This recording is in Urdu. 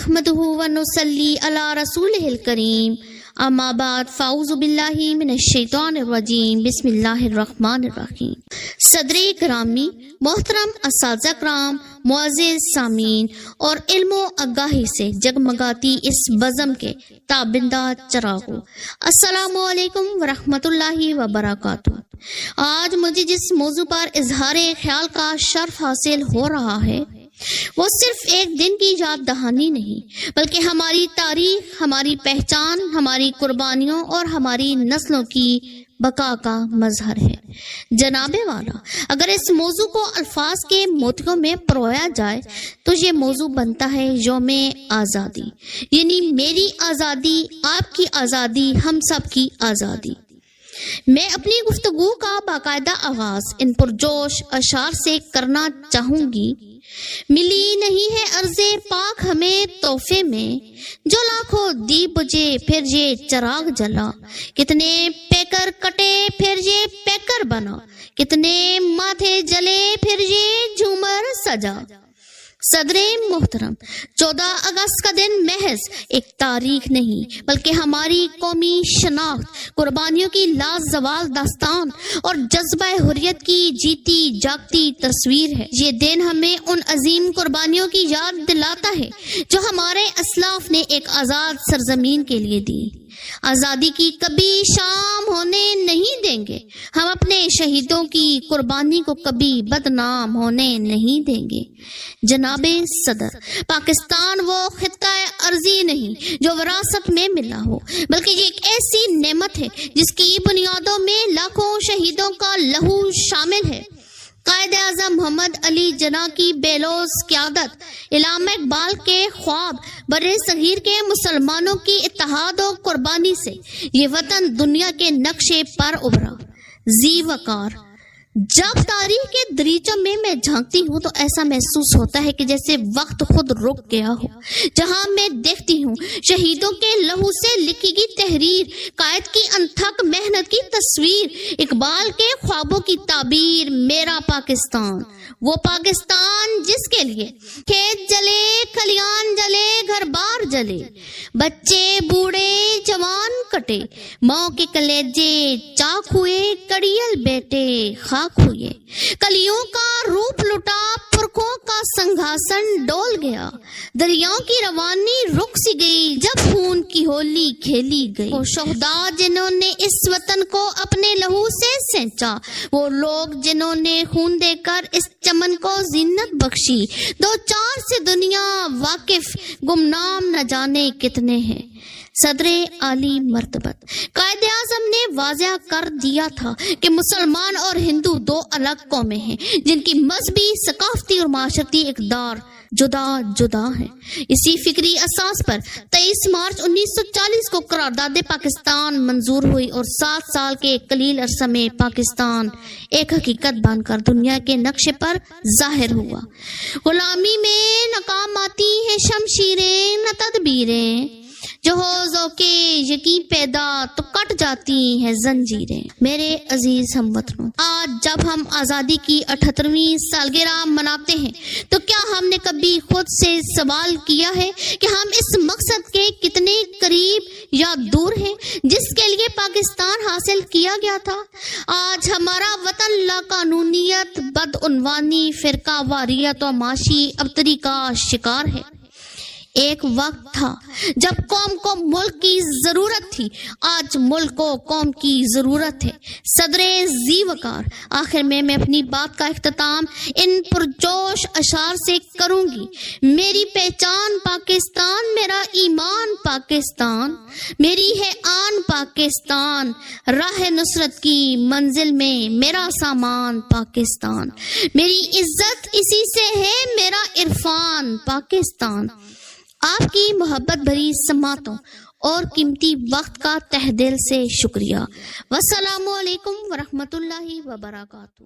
نحمدہ ونصلی علی رسولہ الکریم اما بعد فاعوذ باللہ من الشیطان الرجیم بسم اللہ الرحمن الرحیم۔ صدر گرامی، محترم اساتذہ کرام، معزز سامعین اور علم و آگاہی سے جگمگاتی اس بزم کے تابندہ چراغوں، السلام علیکم ورحمۃ اللہ وبرکاتہ۔ آج مجھے جس موضوع پر اظہار خیال کا شرف حاصل ہو رہا ہے وہ صرف ایک دن کی یاد دہانی نہیں بلکہ ہماری تاریخ، ہماری پہچان، ہماری قربانیوں اور ہماری نسلوں کی بقا کا مظہر ہے۔ جناب والا، اگر اس موضوع کو الفاظ کے موتیوں میں پرویا جائے تو یہ موضوع بنتا ہے یوم آزادی، یعنی میری آزادی، آپ کی آزادی، ہم سب کی آزادی۔ میں اپنی گفتگو کا باقاعدہ آغاز ان پرجوش اشعار سے کرنا چاہوں گی۔ ملی نہیں ہے عرض پاک ہمیں تحفے میں، جو لاکھوں دی بجے پھر یہ چراغ جلا، کتنے پیکر کٹے پھر یہ پیکر بنا، کتنے ماتھے جلے پھر یہ جھومر سجا۔ صدر محترم، 14 اگست کا دن محض ایک تاریخ نہیں بلکہ ہماری قومی شناخت، قربانیوں کی لازوال داستان اور جذبہ حریت کی جیتی جاگتی تصویر ہے۔ یہ دن ہمیں ان عظیم قربانیوں کی یاد دلاتا ہے جو ہمارے اسلاف نے ایک آزاد سرزمین کے لیے دی۔ آزادی کی کبھی شام ہونے نہیں دیں گے، ہم اپنے شہیدوں کی قربانی کو کبھی بدنام ہونے نہیں دیں گے۔ جناب صدر، پاکستان وہ خطہ ارضی نہیں جو وراثت میں ملا ہو، بلکہ یہ ایک ایسی نعمت ہے جس کی بنیادوں میں لاکھوں شہیدوں کا لہو شامل ہے۔ قائد اعظم محمد علی جناح کی بے لوث قیادت، علامہ اقبال کے خواب، بر صغیر کے مسلمانوں کی اتحاد و قربانی سے یہ وطن دنیا کے نقشے پر ابھرا۔ ذی وقار، جب تاریخ کے دریچوں میں جھانکتی ہوں تو ایسا محسوس ہوتا ہے کہ جیسے وقت خود رک گیا ہو۔ جہاں میں دیکھتی ہوں شہیدوں کے لہو سے لکھی گئی تحریر، قائد کی انتھک محنت کی تصویر، اقبال کے خوابوں کی تعبیر، میرا پاکستان، وہ پاکستان جس کے لیے کھیت جلے، کھلیان جلے، گھر بار جلے، بچے بوڑھے جوان کٹے، ماں کے کلیجے چاک ہوئے، کڑیل بیٹے خاک ہوئے، کلیوں کا روپ لٹا، پرکھوں کا سنگھاسن ڈول گیا، دریاؤں کی روانی رک سی گئی جب خون کی ہولی کھیلی گئی۔ وہ شہداء جنہوں نے اس وطن کو اپنے لہو سے سینچا، وہ لوگ جنہوں نے خون دے کر اس چمن کو زینت بخشی، دو چار سے دنیا واقف گمنام نہ جانے کتنے ہیں۔ صدر عالی مرتبت، قائد اعظم نے واضح کر دیا تھا کہ مسلمان اور ہندو دو الگ قومیں ہیں جن کی مذہبی، ثقافتی اور معاشرتی اقدار جدا جدا ہیں۔ اسی فکری اساس پر 23 مارچ 1940 کو قرارداد پاکستان منظور ہوئی اور 7 سال کے قلیل عرصہ میں پاکستان ایک حقیقت بن کر دنیا کے نقشے پر ظاہر ہوا۔ غلامی میں ناکام آتی ہیں شمشیریں نہ تدبیریں، جو ہو ذوق یقین پیدا تو کٹ جاتی ہیں زنجیریں۔ میرے عزیز ہم وطنوں، آج جب ہم آزادی کی 78ویں سالگرہ مناتے ہیں تو کیا ہم نے کبھی خود سے سوال کیا ہے کہ ہم اس مقصد کے کتنے قریب یا دور ہیں جس کے لیے پاکستان حاصل کیا گیا تھا؟ آج ہمارا وطن لاقانونیت، بدعنوانی، فرقہ واریت اور معاشی ابتری کا شکار ہے۔ ایک وقت تھا جب قوم کو ملک کی ضرورت تھی، آج ملک کو قوم کی ضرورت ہے۔ صدر ذی وقار، آخر میں اپنی بات کا اختتام ان پرجوش اشعار سے کروں گی۔ میری پہچان پاکستان، میرا ایمان پاکستان، میری ہے آن پاکستان، راہ نصرت کی منزل میں میرا سامان پاکستان، میری عزت اسی سے ہے، میرا عرفان پاکستان۔ آپ کی محبت بھری سماعتوں اور قیمتی وقت کا تہ دل سے شکریہ۔ والسلام علیکم ورحمۃ اللہ وبرکاتہ۔